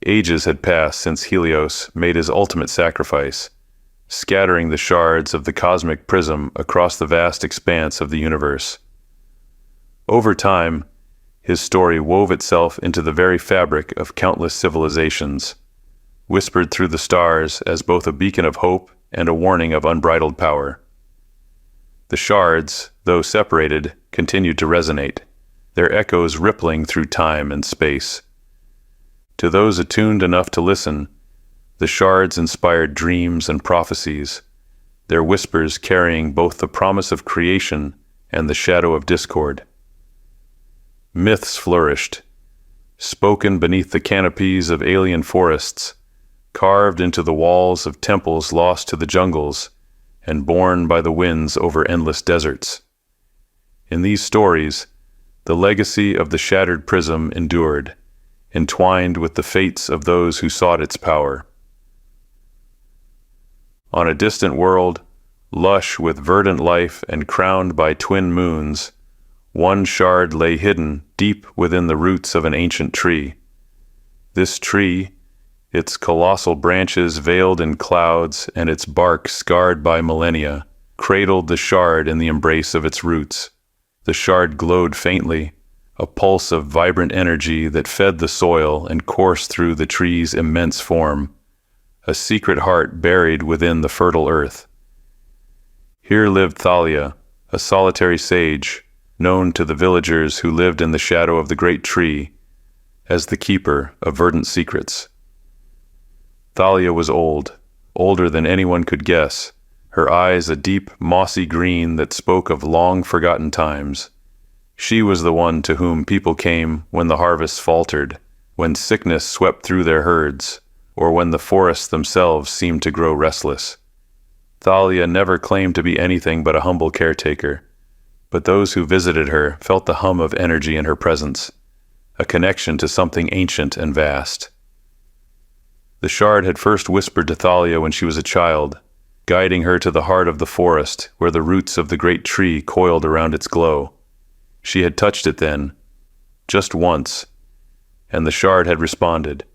Ages had passed since Helios made his ultimate sacrifice, scattering the shards of the Cosmic Prism across the vast expanse of the universe. Over time, his story wove itself into the very fabric of countless civilizations, whispered through the stars as both a beacon of hope and a warning of unbridled power. The shards, though separated, continued to resonate, their echoes rippling through time and space. To those attuned enough to listen, the shards inspired dreams and prophecies, their whispers carrying both the promise of creation and the shadow of discord. Myths flourished, spoken beneath the canopies of alien forests, carved into the walls of temples lost to the jungles, and borne by the winds over endless deserts. In these stories, the legacy of the Shattered Prism endured, entwined with the fates of those who sought its power. On a distant world, lush with verdant life and crowned by twin moons, one shard lay hidden deep within the roots of an ancient tree. This tree, its colossal branches veiled in clouds and its bark scarred by millennia, cradled the shard in the embrace of its roots. The shard glowed faintly, a pulse of vibrant energy that fed the soil and coursed through the tree's immense form, a secret heart buried within the fertile earth. Here lived Thalia, a solitary sage, known to the villagers who lived in the shadow of the great tree as the Keeper of Verdant Secrets. Thalia was old, older than anyone could guess, her eyes a deep, mossy green that spoke of long-forgotten times. She was the one to whom people came when the harvests faltered, when sickness swept through their herds, or when the forests themselves seemed to grow restless. Thalia never claimed to be anything but a humble caretaker, but those who visited her felt the hum of energy in her presence, a connection to something ancient and vast. The shard had first whispered to Thalia when she was a child, guiding her to the heart of the forest where the roots of the great tree coiled around its glow. She had touched it then, just once, and the shard had responded.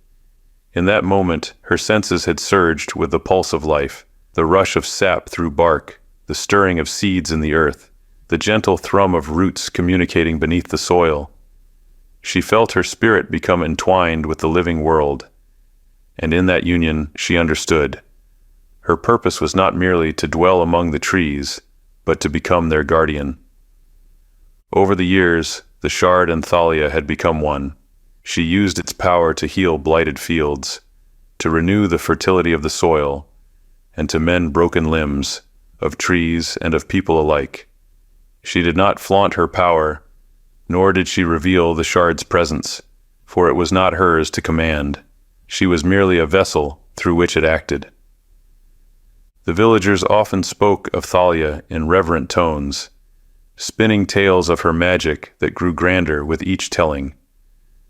In that moment, her senses had surged with the pulse of life, the rush of sap through bark, the stirring of seeds in the earth, the gentle thrum of roots communicating beneath the soil. She felt her spirit become entwined with the living world, and in that union she understood. Her purpose was not merely to dwell among the trees, but to become their guardian. Over the years, the shard and Thalia had become one. She used its power to heal blighted fields, to renew the fertility of the soil, and to mend broken limbs, of trees and of people alike. She did not flaunt her power, nor did she reveal the shard's presence, for it was not hers to command. She was merely a vessel through which it acted. The villagers often spoke of Thalia in reverent tones, spinning tales of her magic that grew grander with each telling.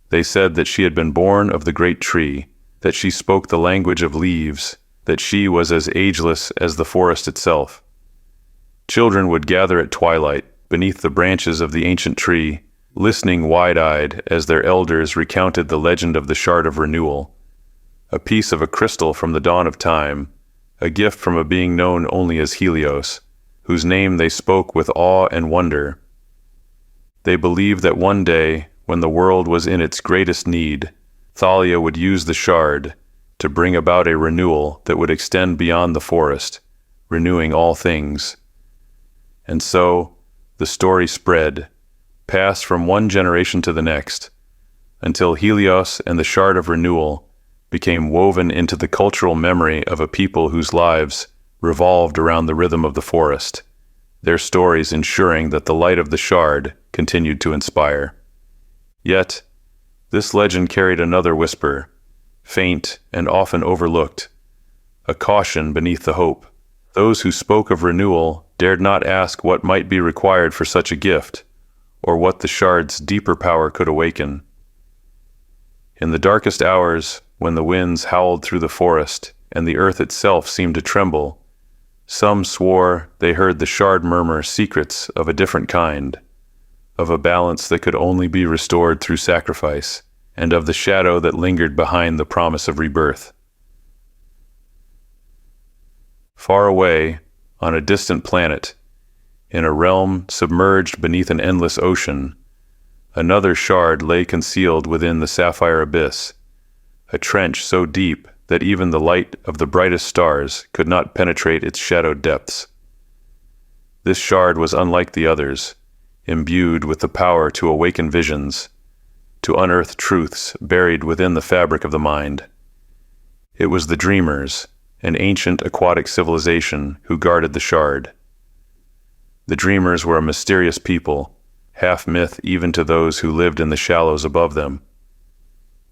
They said that she had been born of the great tree, that she spoke the language of leaves, that she was as ageless as the forest itself. Children would gather at twilight beneath the branches of the ancient tree, listening wide-eyed as their elders recounted the legend of the Shard of Renewal, a piece of a crystal from the dawn of time, a gift from a being known only as Helios, whose name they spoke with awe and wonder. They believed that one day, when the world was in its greatest need, Thalia would use the shard to bring about a renewal that would extend beyond the forest, renewing all things. And so, the story spread, passed from one generation to the next, until Helios and the Shard of Renewal became woven into the cultural memory of a people whose lives revolved around the rhythm of the forest, their stories ensuring that the light of the shard continued to inspire. Yet, this legend carried another whisper, faint and often overlooked, a caution beneath the hope. Those who spoke of renewal dared not ask what might be required for such a gift, or what the shard's deeper power could awaken. In the darkest hours, when the winds howled through the forest and the earth itself seemed to tremble, some swore they heard the shard murmur secrets of a different kind, of a balance that could only be restored through sacrifice, and of the shadow that lingered behind the promise of rebirth. Far away, on a distant planet, in a realm submerged beneath an endless ocean, another shard lay concealed within the Sapphire Abyss, a trench so deep that even the light of the brightest stars could not penetrate its shadowed depths. This shard was unlike the others, imbued with the power to awaken visions, to unearth truths buried within the fabric of the mind. It was the Dreamers, an ancient aquatic civilization, who guarded the shard. The Dreamers were a mysterious people, half myth even to those who lived in the shallows above them.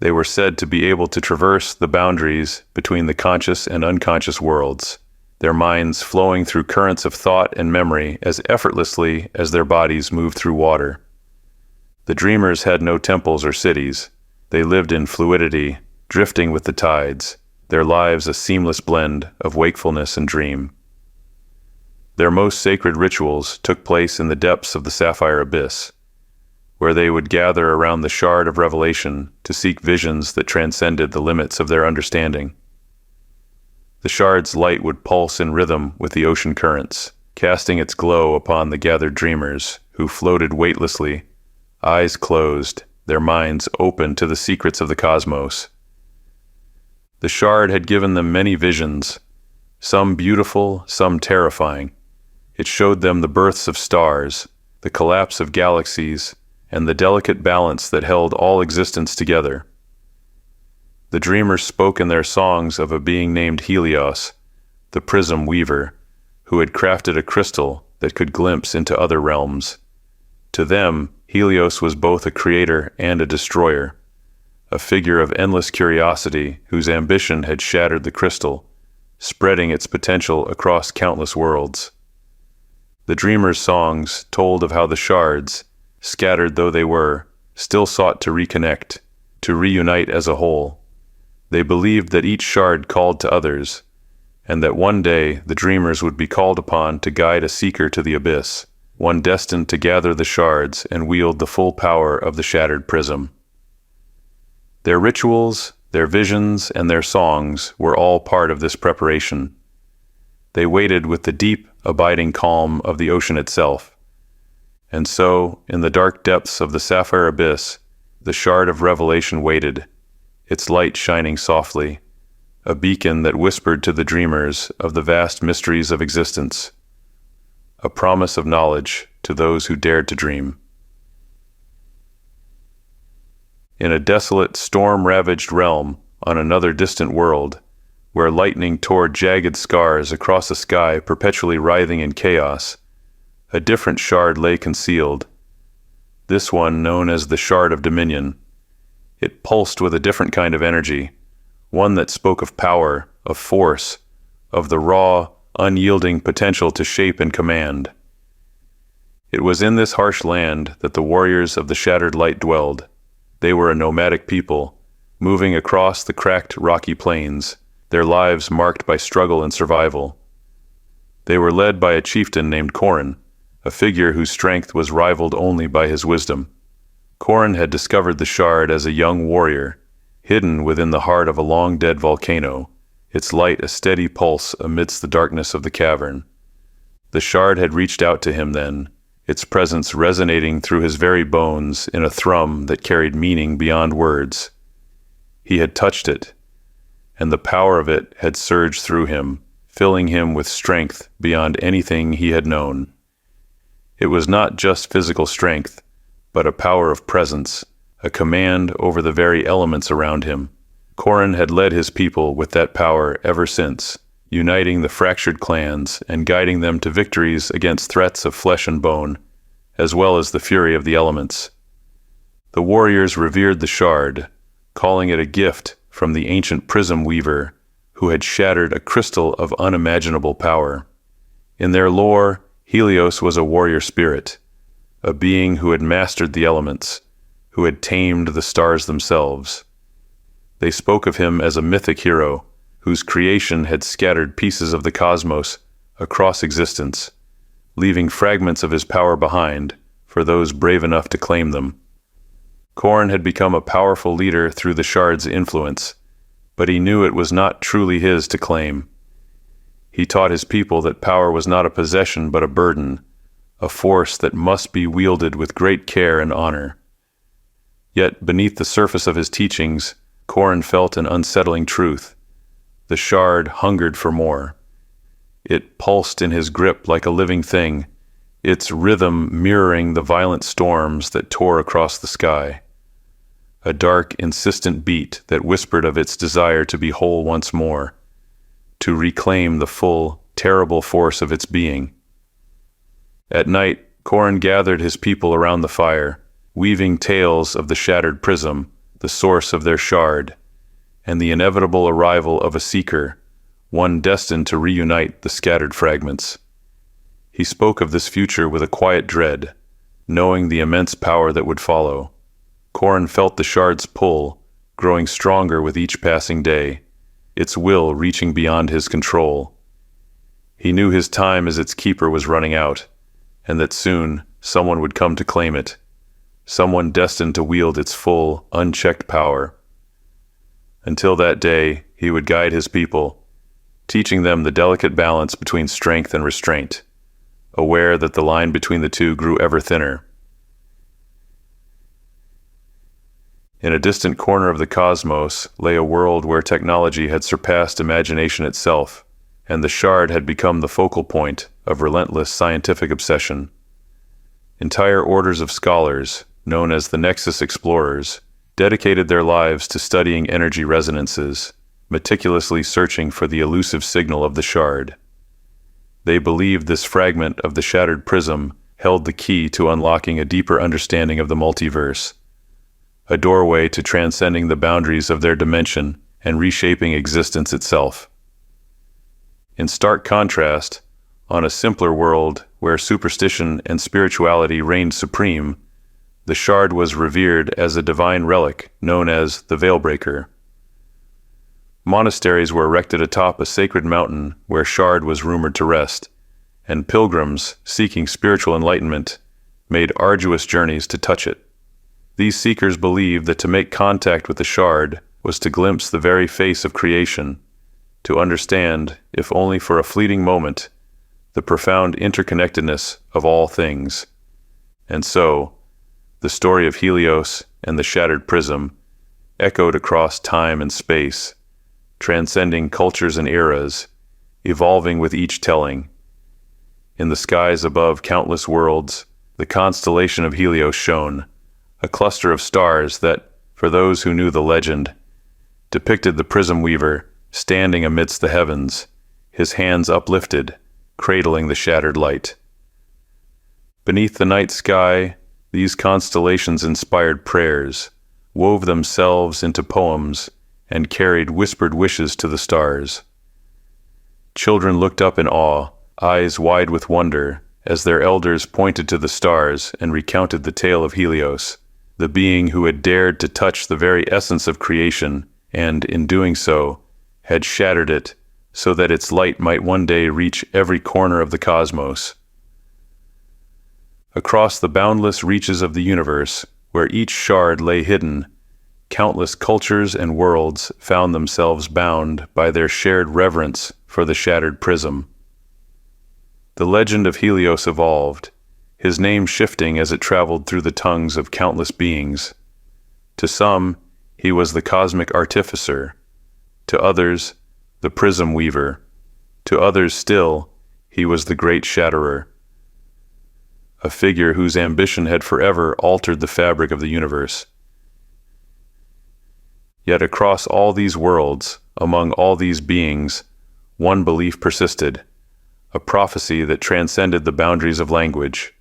They were said to be able to traverse the boundaries between the conscious and unconscious worlds, their minds flowing through currents of thought and memory as effortlessly as their bodies moved through water. The Dreamers had no temples or cities. They lived in fluidity, drifting with the tides, their lives a seamless blend of wakefulness and dream. Their most sacred rituals took place in the depths of the Sapphire Abyss, where they would gather around the shard of revelation to seek visions that transcended the limits of their understanding. The shard's light would pulse in rhythm with the ocean currents, casting its glow upon the gathered dreamers, who floated weightlessly, eyes closed, their minds open to the secrets of the cosmos. The shard had given them many visions, some beautiful, some terrifying. It showed them the births of stars, the collapse of galaxies, and the delicate balance that held all existence together. The Dreamers spoke in their songs of a being named Helios, the prism weaver, who had crafted a crystal that could glimpse into other realms. To them, Helios was both a creator and a destroyer, a figure of endless curiosity whose ambition had shattered the crystal, spreading its potential across countless worlds. The Dreamers' songs told of how the shards, scattered though they were, still sought to reconnect, to reunite as a whole. They believed that each shard called to others, and that one day the Dreamers would be called upon to guide a seeker to the abyss, one destined to gather the shards and wield the full power of the Shattered Prism. Their rituals, their visions, and their songs were all part of this preparation. They waited with the deep, abiding calm of the ocean itself. And so, in the dark depths of the Sapphire Abyss, the shard of revelation waited, its light shining softly, a beacon that whispered to the dreamers of the vast mysteries of existence, a promise of knowledge to those who dared to dream. In a desolate, storm-ravaged realm on another distant world, where lightning tore jagged scars across a sky perpetually writhing in chaos, a different shard lay concealed, this one known as the Shard of Dominion. It pulsed with a different kind of energy, one that spoke of power, of force, of the raw, unyielding potential to shape and command. It was in this harsh land that the warriors of the Shattered Light dwelled. They were a nomadic people, moving across the cracked, rocky plains, their lives marked by struggle and survival. They were led by a chieftain named Corin, a figure whose strength was rivaled only by his wisdom. Corin had discovered the shard as a young warrior, hidden within the heart of a long-dead volcano, its light a steady pulse amidst the darkness of the cavern. The shard had reached out to him then, its presence resonating through his very bones in a thrum that carried meaning beyond words. He had touched it, and the power of it had surged through him, filling him with strength beyond anything he had known. It was not just physical strength, but a power of presence, a command over the very elements around him. Corin had led his people with that power ever since, uniting the fractured clans and guiding them to victories against threats of flesh and bone, as well as the fury of the elements. The warriors revered the shard, calling it a gift from the ancient prism weaver who had shattered a crystal of unimaginable power. In their lore, Helios was a warrior spirit, a being who had mastered the elements, who had tamed the stars themselves. They spoke of him as a mythic hero, whose creation had scattered pieces of the cosmos across existence, leaving fragments of his power behind for those brave enough to claim them. Korn had become a powerful leader through the shard's influence, but he knew it was not truly his to claim. He taught his people that power was not a possession but a burden, a force that must be wielded with great care and honor. Yet beneath the surface of his teachings, Korn felt an unsettling truth. The shard hungered for more. It pulsed in his grip like a living thing, its rhythm mirroring the violent storms that tore across the sky. A dark, insistent beat that whispered of its desire to be whole once more, to reclaim the full, terrible force of its being. At night, Korn gathered his people around the fire, weaving tales of the Shattered Prism, the source of their shard, and the inevitable arrival of a seeker, one destined to reunite the scattered fragments. He spoke of this future with a quiet dread, knowing the immense power that would follow. Korn felt the shard's pull, growing stronger with each passing day, its will reaching beyond his control. He knew his time as its keeper was running out, and that soon someone would come to claim it, someone destined to wield its full, unchecked power. Until that day, he would guide his people, teaching them the delicate balance between strength and restraint, aware that the line between the two grew ever thinner. In a distant corner of the cosmos lay a world where technology had surpassed imagination itself, and the shard had become the focal point of relentless scientific obsession. Entire orders of scholars, known as the Nexus Explorers, dedicated their lives to studying energy resonances, meticulously searching for the elusive signal of the shard. They believed this fragment of the Shattered Prism held the key to unlocking a deeper understanding of the multiverse, a doorway to transcending the boundaries of their dimension and reshaping existence itself. In stark contrast, on a simpler world where superstition and spirituality reigned supreme, the shard was revered as a divine relic known as the Veilbreaker. Monasteries were erected atop a sacred mountain where shard was rumored to rest, and pilgrims seeking spiritual enlightenment made arduous journeys to touch it. These seekers believed that to make contact with the shard was to glimpse the very face of creation, to understand, if only for a fleeting moment, the profound interconnectedness of all things. And so, the story of Helios and the Shattered Prism echoed across time and space, transcending cultures and eras, evolving with each telling. In the skies above countless worlds, the constellation of Helios shone, a cluster of stars that, for those who knew the legend, depicted the prism weaver standing amidst the heavens, his hands uplifted, cradling the shattered light. Beneath the night sky, these constellations inspired prayers, wove themselves into poems, and carried whispered wishes to the stars. Children looked up in awe, eyes wide with wonder, as their elders pointed to the stars and recounted the tale of Helios, the being who had dared to touch the very essence of creation and, in doing so, had shattered it so that its light might one day reach every corner of the cosmos. Across the boundless reaches of the universe, where each shard lay hidden, countless cultures and worlds found themselves bound by their shared reverence for the Shattered Prism. The legend of Helios evolved, his name shifting as it traveled through the tongues of countless beings. To some, he was the cosmic artificer. To others, the prism weaver. To others still, he was the great shatterer, a figure whose ambition had forever altered the fabric of the universe. Yet across all these worlds, among all these beings, one belief persisted, a prophecy that transcended the boundaries of language.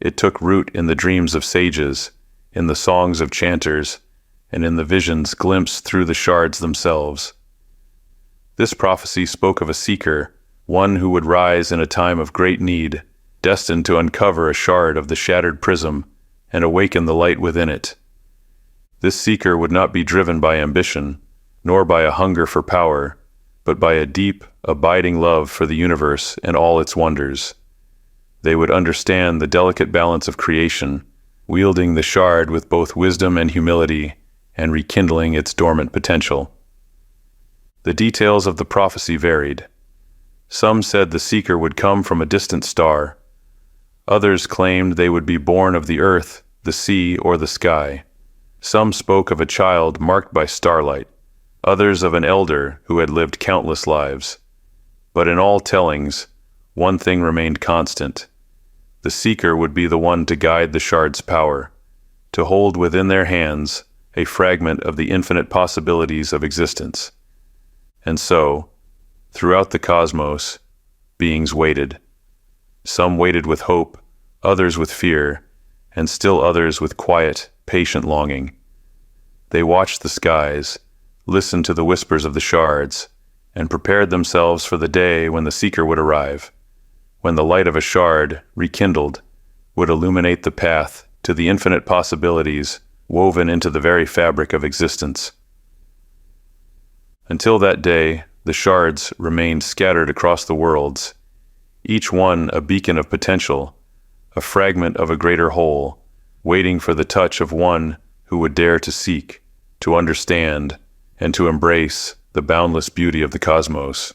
It took root in the dreams of sages, in the songs of chanters, and in the visions glimpsed through the shards themselves. This prophecy spoke of a seeker, one who would rise in a time of great need, destined to uncover a shard of the Shattered Prism and awaken the light within it. This seeker would not be driven by ambition, nor by a hunger for power, but by a deep, abiding love for the universe and all its wonders. They would understand the delicate balance of creation, wielding the shard with both wisdom and humility and rekindling its dormant potential. The details of the prophecy varied. Some said the seeker would come from a distant star. Others claimed they would be born of the earth, the sea, or the sky. Some spoke of a child marked by starlight, others of an elder who had lived countless lives. But in all tellings, one thing remained constant. The seeker would be the one to guide the shard's power, to hold within their hands a fragment of the infinite possibilities of existence. And so, throughout the cosmos, beings waited. Some waited with hope, others with fear, and still others with quiet, patient longing. They watched the skies, listened to the whispers of the shards, and prepared themselves for the day when the seeker would arrive, when the light of a shard, rekindled, would illuminate the path to the infinite possibilities woven into the very fabric of existence. Until that day, the shards remained scattered across the worlds, each one a beacon of potential, a fragment of a greater whole, waiting for the touch of one who would dare to seek, to understand, and to embrace the boundless beauty of the cosmos.